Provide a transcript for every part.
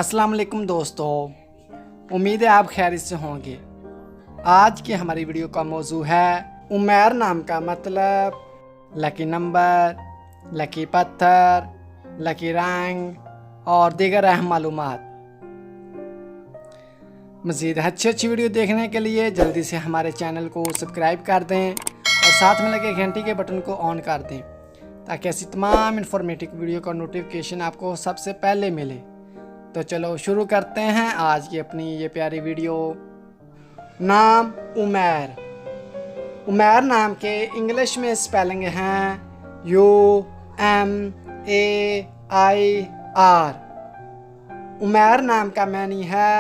अस्सलाम वालेकुम दोस्तों, उम्मीद है आप खैरियत से होंगे। आज की हमारी वीडियो का मौजू है उमैर नाम का मतलब, लकी नंबर, लकी पत्थर, लकी रंग और दीगर अहम मालूमात। मज़ीद अच्छी वीडियो देखने के लिए जल्दी से हमारे चैनल को सब्सक्राइब कर दें और साथ में लगे घंटी के बटन को ऑन कर दें ताकि ऐसी तमाम इन्फॉर्मेटिव वीडियो का नोटिफिकेशन आपको सबसे पहले मिले। तो चलो शुरू करते हैं आज की अपनी ये प्यारी वीडियो। नाम उमैर। उमैर नाम के इंग्लिश में स्पेलिंग हैं UMAIR। उमैर नाम का मानी है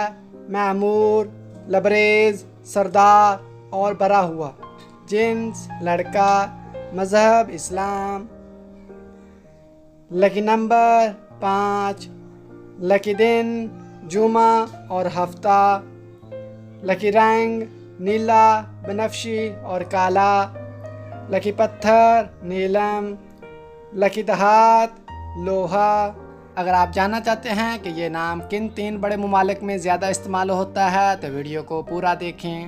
मामूर, लबरेज, सरदार और बरा हुआ। जिन्स लड़का, मज़हब इस्लाम। लकी नंबर 5, लकी दिन जुमा और हफ्ता। लकी रंग नीला, बनफशी और काला। लकी पत्थर नीलम। लकी धात लोहा। अगर आप जानना चाहते हैं कि ये नाम किन 3 बड़े ममालिक में ज़्यादा इस्तेमाल होता है तो वीडियो को पूरा देखें।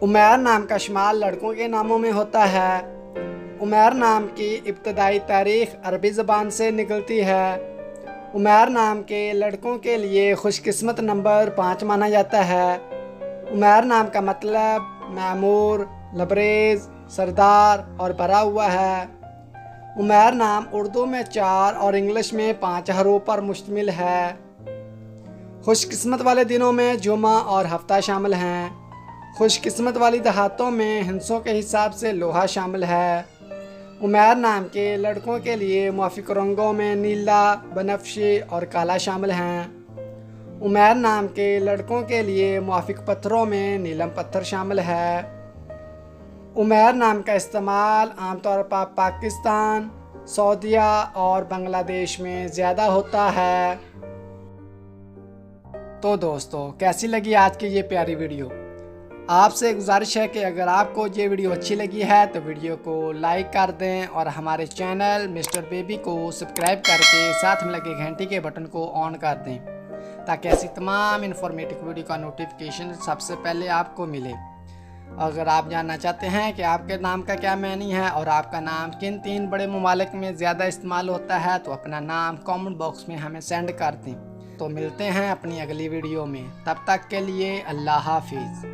उमैर नाम का शुमार लड़कों के नामों में होता है। उमैर नाम की इब्तदाई तारीख़ अरबी ज़बान से निकलती है। उमैर नाम के लड़कों के लिए खुशकिस्मत नंबर 5 माना जाता है। उमैर नाम का मतलब मामूर, लबरेज, सरदार और भरा हुआ है। उमैर नाम उर्दू में 4 और इंग्लिश में 5 हरूफ पर मुश्तमिल है। खुशकिस्मत वाले दिनों में जुमा और हफ्ता शामिल हैं। खुशकिस्मत वाली दहातों में हिंसों के हिसाब से लोहा शामिल है। उमैर नाम के लड़कों के लिए मुआफ़िक रंगों में नीला, बनफशी और काला शामिल हैं। उमैर नाम के लड़कों के लिए मुआफ़िक पत्थरों में नीलम पत्थर शामिल है। उमैर नाम का इस्तेमाल आमतौर पर पाकिस्तान, सऊदीया और बांग्लादेश में ज़्यादा होता है। तो दोस्तों, कैसी लगी आज की ये प्यारी वीडियो? आपसे गुजारिश है कि अगर आपको ये वीडियो अच्छी लगी है तो वीडियो को लाइक कर दें और हमारे चैनल मिस्टर बेबी को सब्सक्राइब करके साथ में लगे घंटी के बटन को ऑन कर दें ताकि ऐसी तमाम इन्फॉर्मेटिव वीडियो का नोटिफिकेशन सबसे पहले आपको मिले। अगर आप जानना चाहते हैं कि आपके नाम का क्या मानी है और आपका नाम किन 3 बड़े ममालिक में ज़्यादा इस्तेमाल होता है तो अपना नाम कमेंट बॉक्स में हमें सेंड कर दें। तो मिलते हैं अपनी अगली वीडियो में, तब तक के लिए अल्लाह हाफिज़।